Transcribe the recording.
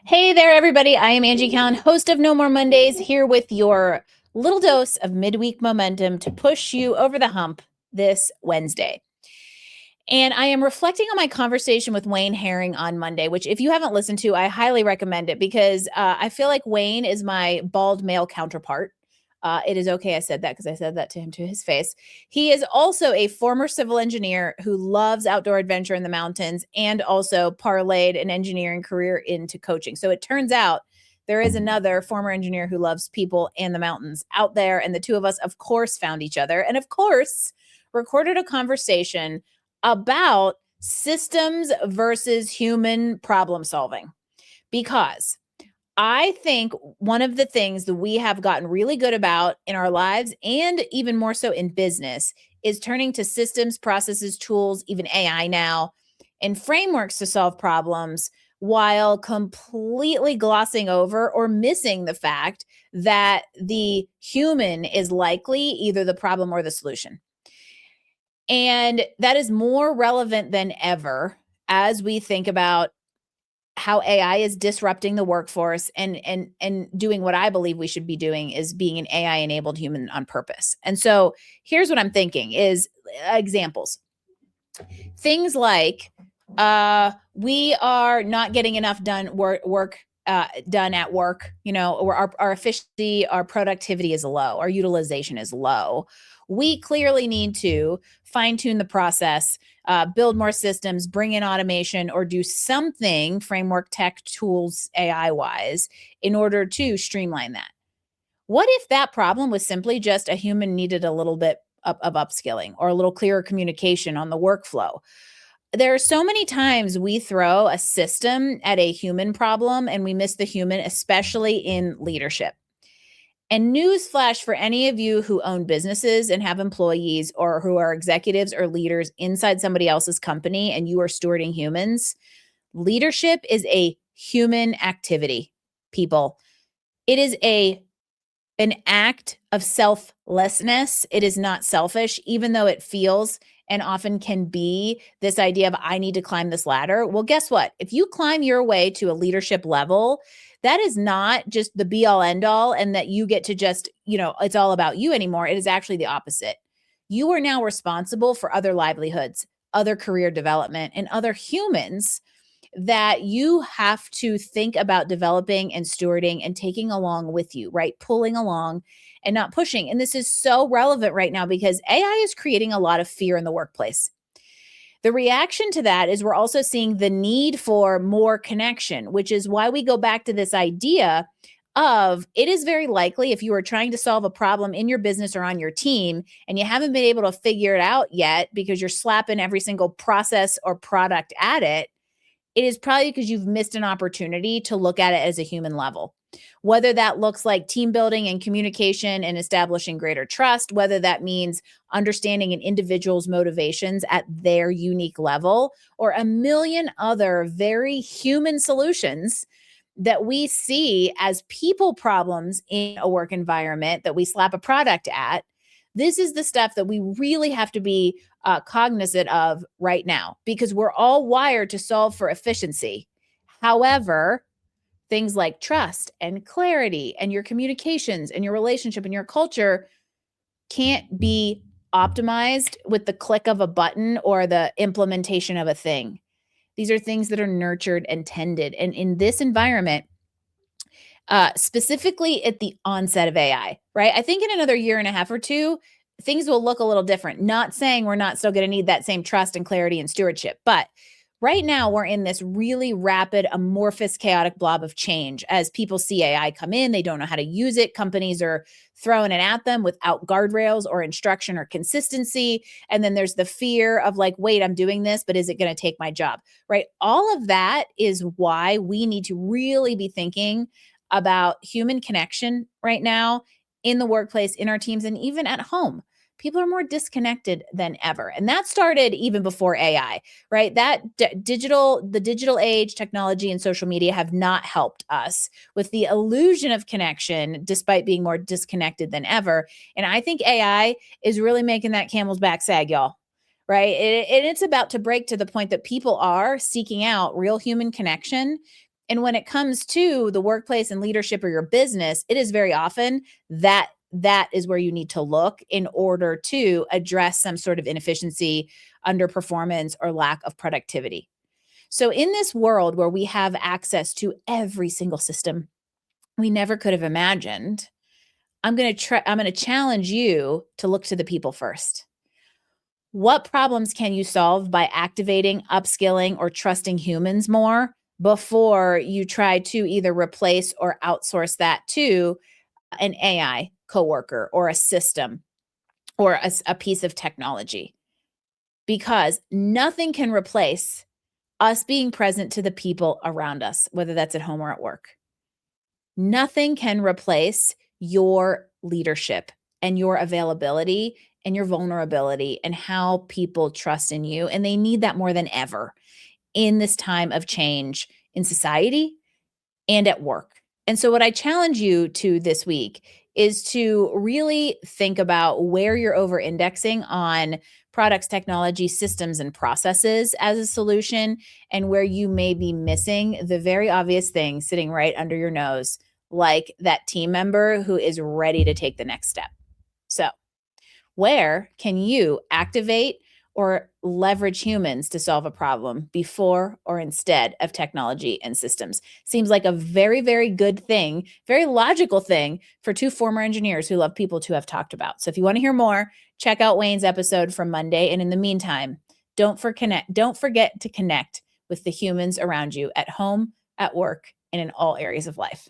Hey there, everybody. I am Angie Callen, host of No More Mondays, here with your little dose of midweek momentum to push you over the hump this Wednesday. And I am reflecting on my conversation with Wayne Herring on Monday, which, if you haven't listened to, I highly recommend it because I feel like Wayne is my bald male counterpart. It is okay I said that because I said that to him to his face. He is also a former civil engineer who loves outdoor adventure in the mountains and also parlayed an engineering career into coaching. So it turns out there is another former engineer who loves people and the mountains out there. And the two of us, of course, found each other and, of course, recorded a conversation about systems versus human problem solving. Because I think one of the things that we have gotten really good about in our lives and even more so in business is turning to systems, processes, tools, even AI now, and frameworks to solve problems while completely glossing over or missing the fact that the human is likely either the problem or the solution. And that is more relevant than ever as we think about how AI is disrupting the workforce and doing what I believe we should be doing is being an AI enabled human on purpose. And so here's what I'm thinking is examples. Things like we are not getting enough done work done at work, or our efficiency, our productivity is low, our utilization is low. We clearly need to fine tune the process, build more systems, bring in automation, or do something framework, tech, tools, AI wise in order to streamline that. What if that problem was simply just a human needed a little bit of upskilling or a little clearer communication on the workflow? There are so many times we throw a system at a human problem and we miss the human, especially in leadership. And newsflash for any of you who own businesses and have employees or who are executives or leaders inside somebody else's company and you are stewarding humans, leadership is a human activity, people. It is an act of selflessness. It is not selfish, even though it feels and often can be this idea of I need to climb this ladder. Well, guess what? If you climb your way to a leadership level, that is not just the be all end all and that you get to just, it's all about you anymore. It is actually the opposite. You are now responsible for other livelihoods, other career development, and other humans that you have to think about developing and stewarding and taking along with you, right? Pulling along and not pushing. And this is so relevant right now because AI is creating a lot of fear in the workplace. The reaction to that is we're also seeing the need for more connection, which is why we go back to this idea of it is very likely if you are trying to solve a problem in your business or on your team and you haven't been able to figure it out yet because you're slapping every single process or product at it, it is probably because you've missed an opportunity to look at it as a human level. Whether that looks like team building and communication and establishing greater trust, whether that means understanding an individual's motivations at their unique level, or a million other very human solutions that we see as people problems in a work environment that we slap a product at. This is the stuff that we really have to be cognizant of right now because we're all wired to solve for efficiency. However, things like trust and clarity and your communications and your relationship and your culture can't be optimized with the click of a button or the implementation of a thing. These are things that are nurtured and tended. And in this environment, specifically at the onset of AI, right? I think in another year and a half or two, things will look a little different. Not saying we're not still going to need that same trust and clarity and stewardship, but right now we're in this really rapid, amorphous, chaotic blob of change. As people see AI come in, they don't know how to use it. Companies are throwing it at them without guardrails or instruction or consistency. And then there's the fear of like, wait, I'm doing this, but is it going to take my job? Right? All of that is why we need to really be thinking about human connection right now in the workplace, in our teams, and even at home. People are more disconnected than ever. And that started even before AI, right? The digital age, technology, and social media have not helped us with the illusion of connection, despite being more disconnected than ever. And I think AI is really making that camel's back sag, y'all. Right. And it's about to break to the point that people are seeking out real human connection And when it comes to the workplace and leadership or your business, it is very often that is where you need to look in order to address some sort of inefficiency, underperformance, or lack of productivity. So in this world where we have access to every single system we never could have imagined, I'm going to challenge you to look to the people first. What problems can you solve by activating, upskilling, or trusting humans more before you try to either replace or outsource that to an AI coworker or a system or a piece of technology? Because nothing can replace us being present to the people around us, whether that's at home or at work. Nothing can replace your leadership and your availability and your vulnerability and how people trust in you. And they need that more than ever in this time of change in society and at work. And so, what I challenge you to this week is to really think about where you're over indexing on products, technology, systems, and processes as a solution, and where you may be missing the very obvious thing sitting right under your nose, like that team member who is ready to take the next step. So, where can you activate or leverage humans to solve a problem before or instead of technology and systems? Seems like a very, very good thing, very logical thing for two former engineers who love people to have talked about. So if you want to hear more, check out Wayne's episode from Monday. And in the meantime, don't forget to connect with the humans around you at home, at work, and in all areas of life.